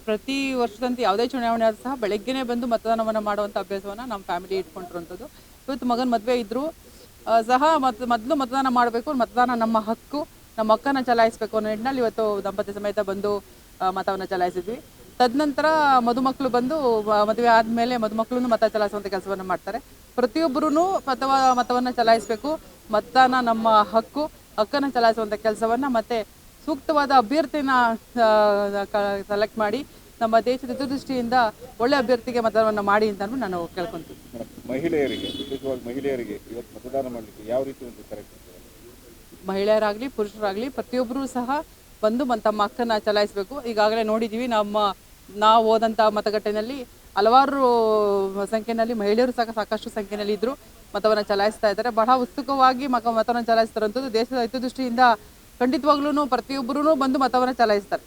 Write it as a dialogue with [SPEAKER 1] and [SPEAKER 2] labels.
[SPEAKER 1] ಪ್ರತಿ ವರ್ಷದಂತೆ ಯಾವುದೇ ಚುನಾವಣೆ ಆದರೂ ಸಹ ಬೆಳಗ್ಗೆನೇ ಬಂದು ಮತದಾನವನ್ನು ಮಾಡುವಂಥ ಅಭ್ಯಾಸವನ್ನು ನಮ್ಮ ಫ್ಯಾಮಿಲಿ ಇಟ್ಕೊಂಡಿರುವಂಥದ್ದು. ಇವತ್ತು ಮಗನ ಮದುವೆ ಇದ್ದರೂ ಸಹ ಮೊದಲು ಮತದಾನ ಮಾಡಬೇಕು, ಮತದಾನ ನಮ್ಮ ಹಕ್ಕು, ನಮ್ಮ ಹಕ್ಕನ್ನು ಚಲಾಯಿಸಬೇಕು ಅನ್ನೋ ನಿಟ್ಟಿನಲ್ಲಿ ಇವತ್ತು ದಂಪತಿ ಸಮೇತ ಬಂದು ಮತವನ್ನು ಚಲಾಯಿಸಿದ್ವಿ. ತದನಂತರ ಮದುಮಕ್ಕಳು ಬಂದು ಮದುವೆ ಆದಮೇಲೆ ಮದುಮಕ್ಕಳು ಮತ ಚಲಾಯಿಸುವಂಥ ಕೆಲಸವನ್ನು ಮಾಡ್ತಾರೆ. ಪ್ರತಿಯೊಬ್ಬರೂ ಮತವನ್ನು ಚಲಾಯಿಸಬೇಕು, ಮತದಾನ ನಮ್ಮ ಹಕ್ಕು, ಹಕ್ಕನ್ನು ಚಲಾಯಿಸುವಂಥ ಕೆಲಸವನ್ನು ಮತ್ತು ಸೂಕ್ತವಾದ ಅಭ್ಯರ್ಥಿನ ಸೆಲೆಕ್ಟ್ ಮಾಡಿ ನಮ್ಮ ದೇಶದ ಹಿತದೃಷ್ಟಿಯಿಂದ ಒಳ್ಳೆ ಅಭ್ಯರ್ಥಿಗೆ ಮತದಾನವನ್ನು ಮಾಡಿ ಅಂತ ನಾನು ಕೇಳ್ಕೊತೀನಿ.
[SPEAKER 2] ಮಹಿಳೆಯರಿಗೆ ವಿಶೇಷವಾಗಿ ಮಹಿಳೆಯರಿಗೆ ಇವತ್ತು ಮತದಾನ ಮಾಡಲಿಕ್ಕೆ ಯಾವ ರೀತಿ ಒಂದು ಕರೆಕ್ಟ್?
[SPEAKER 1] ಮಹಿಳೆಯರಾಗಲಿ ಪುರುಷರಾಗಲಿ ಪ್ರತಿಯೊಬ್ಬರೂ ಸಹ ಬಂದು ತಮ್ಮ ಹಕ್ಕನ್ನು ಚಲಾಯಿಸಬೇಕು. ಈಗಾಗಲೇ ನೋಡಿದ್ದೀವಿ, ನಾವು ಹೋದಂಥ ಮತಗಟ್ಟೆಯಲ್ಲಿ ಹಲವಾರು ಸಂಖ್ಯೆಯಲ್ಲಿ ಮಹಿಳೆಯರು ಸಹ ಸಾಕಷ್ಟು ಸಂಖ್ಯೆಯಲ್ಲಿ ಇದ್ದರು, ಮತವನ್ನು ಚಲಾಯಿಸ್ತಾ ಇದ್ದಾರೆ. ಬಹಳ ಉತ್ಸುಕವಾಗಿ ಮತವನ್ನು ಚಲಾಯಿಸ್ತಾರಂಥದ್ದು ದೇಶದ ಹಿತದೃಷ್ಟಿಯಿಂದ ಖಂಡಿತವಾಗ್ಲೂ ಪ್ರತಿಯೊಬ್ಬರೂ ಬಂದು ಮತವನ್ನು ಚಲಾಯಿಸ್ತಾರೆ.